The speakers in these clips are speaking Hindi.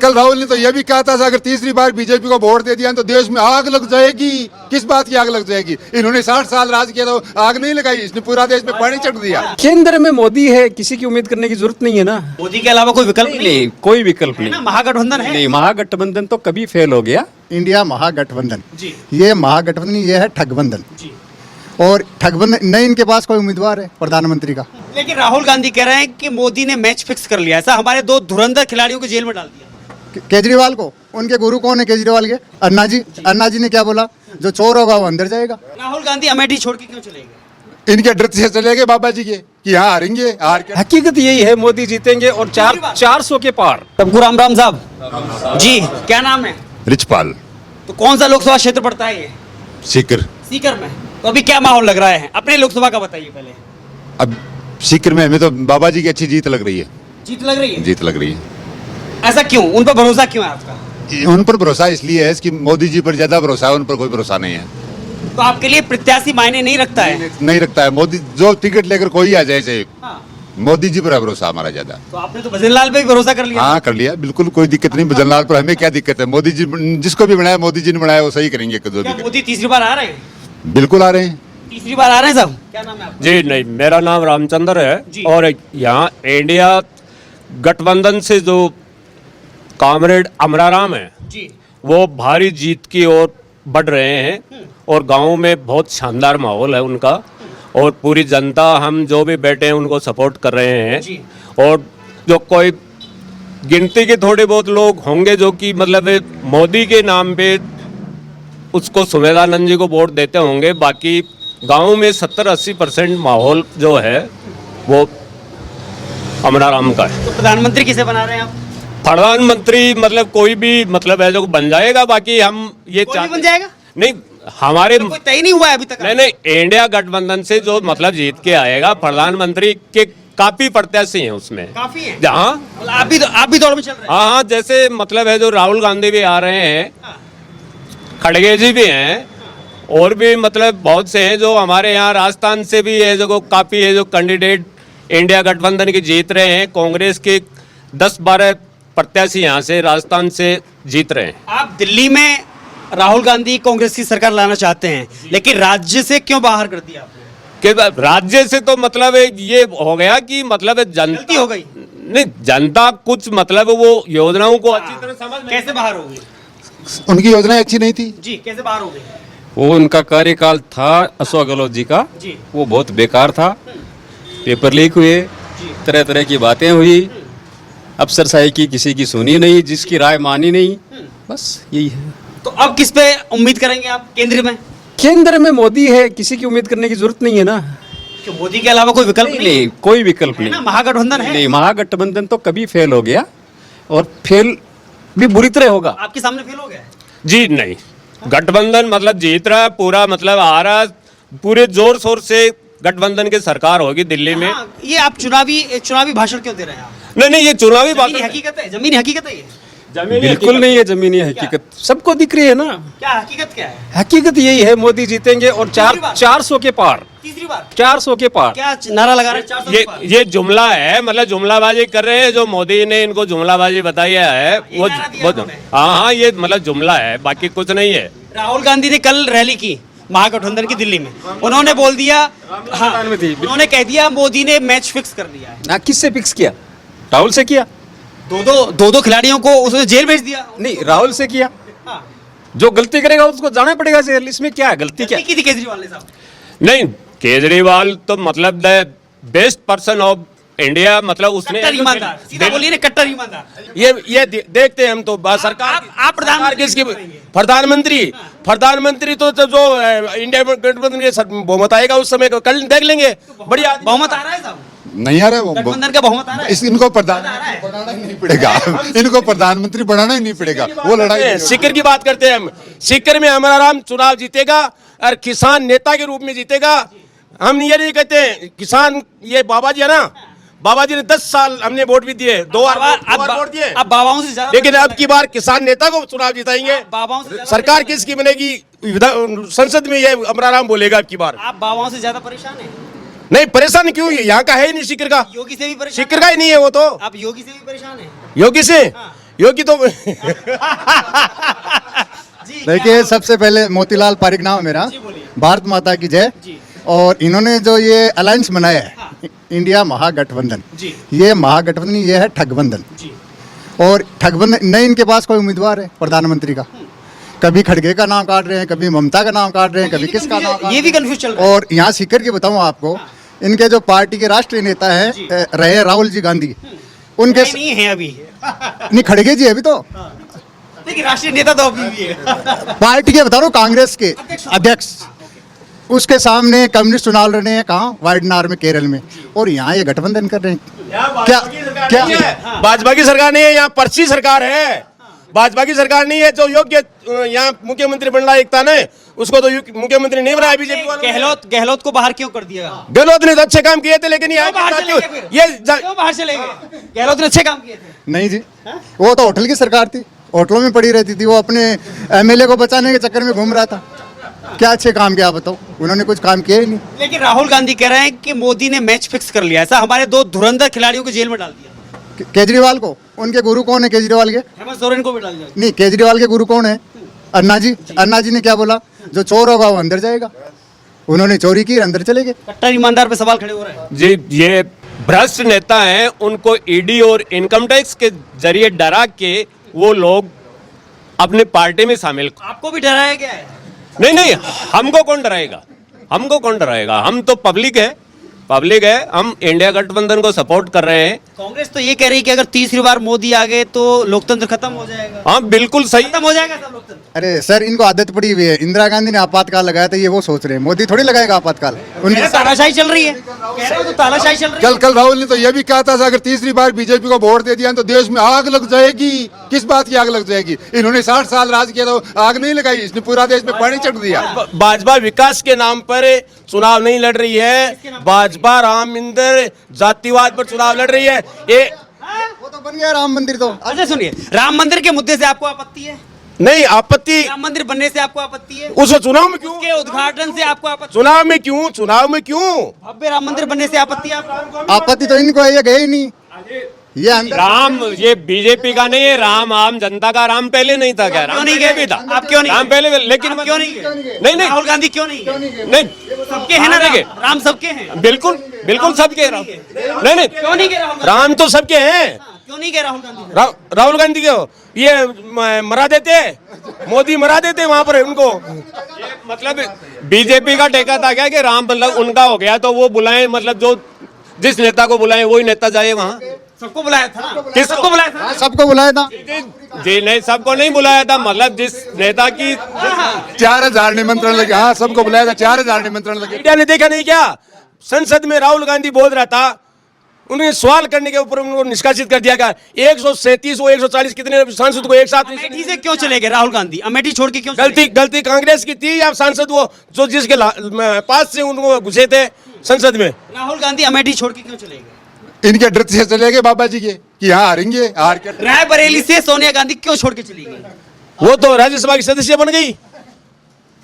कल राहुल ने तो यह भी कहा था अगर तीसरी बार बीजेपी को वोट दे दिया तो देश में आग लग जाएगी। किस बात की आग लग जाएगी? इन्होंने 60 साल राज किया तो आग नहीं लगाई, इसने पूरा देश में पानी चढ़ दिया। केंद्र में मोदी है, किसी की उम्मीद करने की जरूरत नहीं है ना। मोदी के अलावा कोई विकल्प नहीं, कोई विकल्प नहीं। महागठबंधन है नहीं, महागठबंधन तो कभी फेल हो गया। इंडिया महागठबंधन जी। ये महागठबंधन ये है ठगबंधन जी। और ठगबंधन नहीं, इनके पास कोई उम्मीदवार है प्रधानमंत्री का। लेकिन राहुल गांधी कह रहे हैं कि मोदी ने मैच फिक्स कर लिया, ऐसा हमारे 2 धुरंधर खिलाड़ियों को जेल में डाल दिया। केजरीवाल को, उनके गुरु कौन है केजरीवाल के? अन्ना जी। अन्ना जी ने क्या बोला? जो चोर होगा वो अंदर जाएगा। राहुल गांधी अमेठी छोड़ के क्यों चले गए? इनके डर से चले गए बाबा जी के कि यहाँ हारेंगे, हार के। हकीकत यही है, मोदी जीतेंगे और 400 के पार। सबको राम राम साहब जी, क्या नाम है? रिचपाल तो कौन सा लोकसभा क्षेत्र पड़ता है ये? सीकर। सीकर में। तो अभी क्या माहौल लग रहा है? अपने लोकसभा का बताइए पहले। अब सीकर में हमें तो बाबा जी की अच्छी जीत लग रही है। जीत लग रही है? जीत लग रही है। ऐसा क्यों? उन पर भरोसा क्यों है आपका? उन पर भरोसा इसलिए है कि मोदी जी पर ज्यादा भरोसा है, उन पर कोई भरोसा नहीं है। तो आपके लिए प्रत्याशी मायने नहीं रखता है? नहीं रखता है। मोदी जो टिकट लेकर कोई आ जाए चाहे, हाँ। मोदी जी पर है भरोसा हमारा ज्यादा। तो आपने तो भजन लाल पे भी भरोसा कर लिया। हाँ कर लिया, बिल्कुल कोई दिक्कत नहीं। भजन लाल पर हमें क्या दिक्कत है? मोदी जी जिसको भी बनाया मोदी जी ने बनाया वो सही करेंगे। जो क्या भी मोदी तीसरी बार आ रहे हैं? बिल्कुल आ रहे हैं। तीसरी बार आ रहे हैं साहब? क्या नाम है आपका? जी नहीं, मेरा नाम रामचंद्र जी। है और यहाँ इंडिया गठबंधन से जो कॉमरेड अमराराम है जी। वो भारी जीत की ओर बढ़ रहे हैं और गांव में बहुत शानदार माहौल है उनका और पूरी जनता, हम जो भी बैठे हैं उनको सपोर्ट कर रहे हैं। जी। और जो कोई गिनती के थोड़े बहुत लोग होंगे जो कि मतलब मोदी के नाम पे उसको सुमेधानंद जी को वोट देते होंगे, बाकी गांव में 70-80% माहौल जो है वो अमराराम का है। तो प्रधानमंत्री किसे बना रहे हैं आप? प्रधानमंत्री मतलब कोई भी मतलब है जो बन जाएगा, बाकी हम ये कोई भी बन जाएगा? नहीं, हमारे तो कोई तय नहीं हुआ है अभी तक? नहीं, इंडिया गठबंधन से जो मतलब जीत के आएगा प्रधानमंत्री के काफी प्रत्याशी हैं उसमें। काफी है? जहाँ आप भी दौड़ में चल रहे हैं? हाँ हाँ, जैसे मतलब है जो राहुल गांधी भी आ रहे हैं, खड़गे जी भी हैं और भी मतलब बहुत से हैं जो हमारे यहाँ राजस्थान से भी है जो काफी है जो कैंडिडेट इंडिया गठबंधन की जीत रहे हैं। कांग्रेस के 10-12 प्रत्याशी यहाँ से राजस्थान से जीत रहे हैं। आप दिल्ली में राहुल गांधी कांग्रेस की सरकार लाना चाहते हैं, लेकिन राज्य से क्यों बाहर कर दिया आपने? कि राज्य से तो मतलब ये हो गया कि मतलब गलती हो गई? नहीं, जनता कुछ मतलब वो योजनाओं को अच्छी तरह समझ नहीं। कैसे बाहर हो गई? उनकी योजनाएं अच्छी नहीं थी जी, कैसे बाहर हो गई? वो उनका कार्यकाल था अशोक गहलोत जी का, जी। वो बहुत बेकार था। पेपर लीक हुए, तरह तरह की बातें हुई, अफसरशाही की किसी की सुनी नहीं, जिसकी राय मानी नहीं, बस यही है। तो अब किस पे उम्मीद करेंगे आप केंद्र में? केंद्र में मोदी है, किसी की उम्मीद करने की जरूरत नहीं है ना। कि मोदी के अलावा कोई विकल्प नहीं? नहीं, कोई विकल्प है ना, नहीं। महागठबंधन है। नहीं, महागठबंधन तो कभी फेल हो गया और फेल भी बुरी तरह होगा। आपके सामने फेल हो गया है? जी नहीं, गठबंधन मतलब जीत रहा है पूरा, मतलब आ रहा पूरे जोर शोर से गठबंधन की सरकार होगी दिल्ली में। हाँ, ये आप चुनावी भाषण क्यों दे रहे हैं आप? नहीं, ये चुनावी बात जमीनी हकीकत है, जमीनी हकीकत है ये? बिल्कुल नहीं है जमीनी हकीकत, सबको दिख रही है ना। क्या हकीकत क्या है? हकीकत यही है, मोदी जीतेंगे और 400 के पार। तीसरी बार? 400 के पार। क्या नारा लगा रहे हैं? 400 के पार? ये जुमला है, मतलब जुमलाबाजी कर रहे हैं जो मोदी ने इनको जुमलाबाजी बताई है वो नारा दिया उन्होंने? हाँ, ये मतलब जुमला है, बाकी कुछ नहीं है। राहुल गांधी ने कल रैली की महागठबंधन की दिल्ली में, उन्होंने बोल दिया, हाँ, उन्होंने कह दिया मोदी ने मैच फिक्स कर दिया है। किससे फिक्स किया? राहुल से किया? दो खिलाड़ियों को उसने जेल भेज दिया। नहीं, राहुल से किया। हाँ। जो गलती करेगा उसको जाना पड़ेगा जेल, इसमें क्या है? गलती क्या? की थी केजरीवाल ने साहब? नहीं, केजरीवाल तो मतलब the best person of India, मतलब उसने कट्टर ईमानदार, सीधा बोलिए ना, कट्टर ईमानदार। ये देखते हैं हम तो सरकार आप प्रधानमंत्री किसकी? प्रधानमंत्री तो जो इंडिया गठबंधन के बहुमत आएगा उस समय कल देख लेंगे। बढ़िया बहुमत आ रहा है साहब? नहीं आ रहा है वो गठबंधन का बहुमत आ रहा है? इनको प्रधानमंत्री बनाना ही नहीं पड़ेगा। इनको प्रधानमंत्री बनाना ही नहीं पड़ेगा, वो लड़ाई। सीकर की बात करते हैं हम। सीकर में अमराराम चुनाव जीतेगा और किसान नेता के रूप में जीतेगा। हम ये नहीं कहते किसान, ये बाबा जी है ना, बाबा जी ने 10 साल हमने वोट भी दिए, 2 बार वोट दिए, अब बाबाओं से ज्यादा, लेकिन अब की बार किसान नेता को चुनाव जिताएंगे। बाबाओं से ज्यादा सरकार किसकी बनेगी संसद में, ये अमराराम बोलेगा अब की बार। आप बाबाओं से ज्यादा परेशान हैं? नहीं, परेशान क्यों? यहाँ का है ही नहीं, सीकर का। योगी से भी परेशान? सीकर का ही नहीं है वो तो। आप योगी से भी परेशान हैं? योगी से? योगी तो देखिए, सबसे पहले मोतीलाल पारिक नाम है मेरा। भारत माता की जय। और इन्होंने जो ये अलायंस बनाया है, इंडिया महागठबंधन, ये महागठबंधन, ये है ठगबंधन। और ठगबंधन नहीं, इनके पास कोई उम्मीदवार है प्रधानमंत्री का। कभी खड़गे का नाम काट रहे हैं, कभी ममता का नाम काट रहे हैं, कभी किसका नाम काट रहे हैं। ये भी कंफ्यूज चल रहा है। और यहाँ सीकर के बताऊँ आपको, इनके जो पार्टी के राष्ट्रीय नेता हैं रहे राहुल जी गांधी, उनके नहीं है अभी, नहीं, खड़गे जी अभी तो लेकिन राष्ट्रीय नेता तो अभी भी है। पार्टी के बता रहा हूँ, कांग्रेस के अध्यक्ष, उसके सामने कम्युनिस्ट चुनाव लड़ रहे हैं कहाँ, वायनाड में, केरल में। और यहाँ ये गठबंधन कर रहे हैं। क्या भाजपा की सरकार नहीं है, यहाँ पर्ची सरकार है। भाजपा की सरकार नहीं है। जो योग्य यहाँ मुख्यमंत्री बन रहा है एकता ने, उसको तो मुख्यमंत्री नहीं बनाया बीजेपी वालों ने। गहलोत को बाहर क्यों कर दिया? गहलोत ने तो अच्छे काम किए थे, लेकिन यहाँ क्यों बाहर चले गए फिर? क्यों बाहर चले गए? गहलोत ने अच्छे काम किए थे। नहीं जी, वो तो होटल की सरकार थी, होटलों में पड़ी रहती थी। वो अपने एमएलए को बचाने के चक्कर में घूम रहा था। क्या अच्छे काम किया बताओ? उन्होंने कुछ काम किया ही नहीं। लेकिन राहुल गांधी कह रहे हैं कि मोदी ने मैच फिक्स कर लिया, ऐसा हमारे 2 धुरंधर खिलाड़ियों को जेल में डाल दिया। केजरीवाल को, उनके गुरु कौन है केजरीवाल के? हेमंत सोरेन को भी डाल दिया। नहीं, केजरीवाल के गुरु कौन है? अन्ना जी। अन्ना जी ने क्या बोला? जो चोर होगा वो अंदर जाएगा। उन्होंने चोरी की, अंदर चले गए। कट्टर ईमानदार पे सवाल खड़े हो रहे हैं। जी, ये भ्रष्ट नेता हैं, उनको ईडी और इनकम टैक्स के जरिए डरा के वो लोग अपने पार्टी में शामिल। आपको भी डराया गया है? नहीं, हमको कौन डराएगा? हमको कौन डराएगा? हम तो पब्लिक है। हम इंडिया गठबंधन को सपोर्ट कर रहे हैं। कांग्रेस तो ये कह रही है कि अगर तीसरी बार मोदी आ गए तो लोकतंत्र खत्म हो जाएगा। हाँ, बिल्कुल सही। खत्म हो जाएगा सब लोकतंत्र। अरे सर, इनको आदत पड़ी हुई है। इंदिरा गांधी ने आपातकाल लगाया था, ये वो सोच रहे हैं। मोदी थोड़ी लगाएगा आपातकाल। उनकी तानाशाही चल रही है। कह रहे हो तो तानाशाही चल रही है। कल राहुल ने तो यह भी कहा था, अगर तीसरी बार बीजेपी को वोट दे दिया तो देश में आग लग जाएगी। किस बात की आग लग जाएगी? इन्होंने 60 साल राज किया तो आग नहीं लगाई, इसने पूरा देश में पानी चढ़ दिया। भाजपा विकास के नाम पर चुनाव नहीं लड़ रही है। भाजपा राम मंदिर जातिवाद पर चुनाव लड़ रही है। ये वो तो बन गया राम मंदिर। तो अच्छा सुनिए, राम मंदिर के मुद्दे से आपको आपत्ति है? नहीं, आपत्ति। राम मंदिर बनने से आपको आपत्ति है? उस चुनाव में क्यों? उसके उद्घाटन से आपको आपत्ति? चुनाव में क्यों? भव्य राम मंदिर बनने से आपत्ति है आपको? आपत्ति तो इनको है, ये गए ही नहीं। ये अंदर राम, ये बीजेपी का नहीं है, राम आम जनता का। राम पहले नहीं था क्या? क्यों नहीं गए? था। आप क्यों नहीं? राम पहले, लेकिन क्यों नहीं गए? नहीं, राहुल गांधी क्यों नहीं गए? नहीं, सबके हैं ना राम सबके हैं। बिल्कुल सबके राम। नहीं, क्यों नहीं गए राहुल गांधी? राम तो सबके हैं। क्यों नहीं गए राहुल गांधी? राहुल गांधी को ये मरा देते, मोदी मरा देते वहां पर उनको। मतलब बीजेपी का टेका था क्या कि राम मतलब उनका हो गया तो वो बुलाएं, मतलब जो जिस नेता को बुलाएं वही नेता जाए वहां। सबको बुलाया था ना? किसको? सबको बुलाया था? सबको बुलाया था। जी नहीं, सबको नहीं बुलाया था। मतलब जिस नेता की 4000 निमंत्रण लगे। हाँ, सबको बुलाया था, 4000 निमंत्रण लगे। मीडिया ने देखा नहीं क्या? संसद में राहुल गांधी बोल रहा था, उन्हें सवाल करने के ऊपर उनको निष्कासित कर दिया गया। 137 वो 140 कितने सांसद को एक साथ? अमेठी से क्यों चले गए राहुल गांधी? अमेठी छोड़ के क्यों चले गए? गलती कांग्रेस की थी या सांसद वो जो जिसके पास से उनको घुसे थे संसद में? राहुल गांधी अमेठी छोड़ के क्यों चले गए? इनके डर से चले गए बाबा जी के कि यहाँ हारेंगे, हार के। रायबरेली से सोनिया गांधी क्यों छोड़ के चली गई? वो तो राज्यसभा की सदस्य बन गई।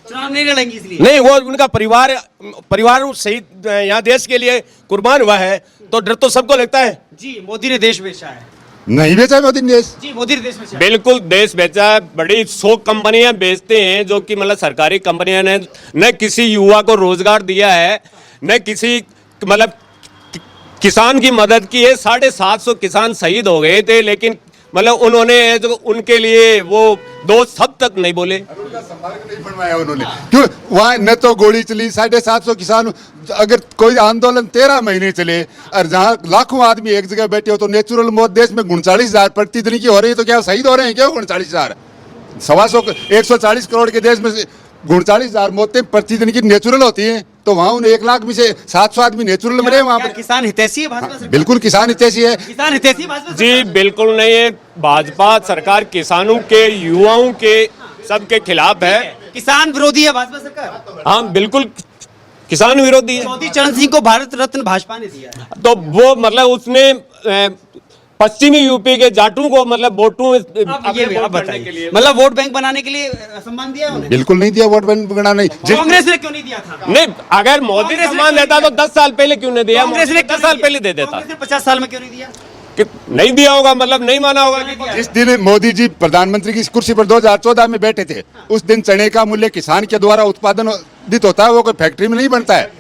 चुनाव नहीं लड़ेंगी इसलिए? नहीं, वो उनका परिवार शहीद यहाँ देश के लिए कुर्बान हुआ है, तो डर तो सबको लगता है। जी, मोदी ने देश बेचा है। नहीं बेचा मोदी ने देश। जी, मोदी ने देश बेचा है। बिल्कुल देश बेचा है। बड़ी 100 कंपनियां बेचते हैं, जो कि मतलब सरकारी कंपनियां ने न किसी युवा को रोजगार दिया है, न किसी मतलब किसान की मदद की है। 750 किसान शहीद हो गए थे, लेकिन मतलब उन्होंने जो उनके लिए वो दोस्त सब तक नहीं बोले। नहीं बनवाया उन्होंने, क्यों? वहाँ न तो गोली चली, 750 किसान। अगर कोई आंदोलन 13 महीने चले और जहाँ लाखों आदमी एक जगह बैठे हो तो नेचुरल मौत देश में 39,000 प्रतिदिन की हो रही है, तो क्या शहीद हो रहे हैं क्या? 39,000 140 करोड़ के देश में 39,000 मौतें प्रतिदिन की नेचुरल होती हैं, तो वहाँ उन 1 लाख में से 700 आदमी नेचुरल मरे वहाँ क्या पर। किसान हितैषी है भाजपा सरकार? बिल्कुल किसान हितैषी है। किसान हितैषी भाजपा सरकार? जी बिल्कुल नहीं है। भाजपा सरकार किसानों के, युवाओं के, सबके खिलाफ है। किसान विरोधी है भाजपा सरकार? हाँ, बिल्कुल किसान विरोधी है। चौधरी चरण सिंह को भारत रत्न भाजपा ने दिया है। तो वो मतलब उसने पश्चिमी यूपी के जाटों को मतलब वोटों अब ये भी आप बताइए, मतलब वोट बैंक बनाने के लिए सम्मान दिया है उन्हें? बिल्कुल नहीं दिया वोट बैंक बनाना। नहीं कांग्रेस ने क्यों नहीं दिया था? नहीं, अगर मोदी सम्मान देता तो 10 साल पहले क्यों नहीं दिया? कांग्रेस ने 10 साल पहले दे देता। कांग्रेस ने 50 साल में क्यों नहीं दिया? कि नहीं दिया होगा, मतलब नहीं माना होगा कि जिस दिन मोदी जी प्रधानमंत्री की कुर्सी पर 2014 में बैठे थे, उस दिन चने का मूल्य किसान के द्वारा उत्पादित होता है, वो कोई फैक्ट्री में नहीं बनता है,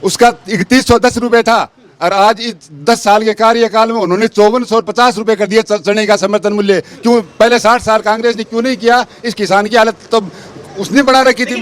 उसका 3110 रुपए था। और आज इस 10 साल के कार्यकाल में उन्होंने 5450 रुपए कर दिया चने का समर्थन मूल्य। क्यों पहले 60 साल कांग्रेस ने क्यों नहीं किया? इस किसान की हालत तो उसने बढ़ा रखी थी।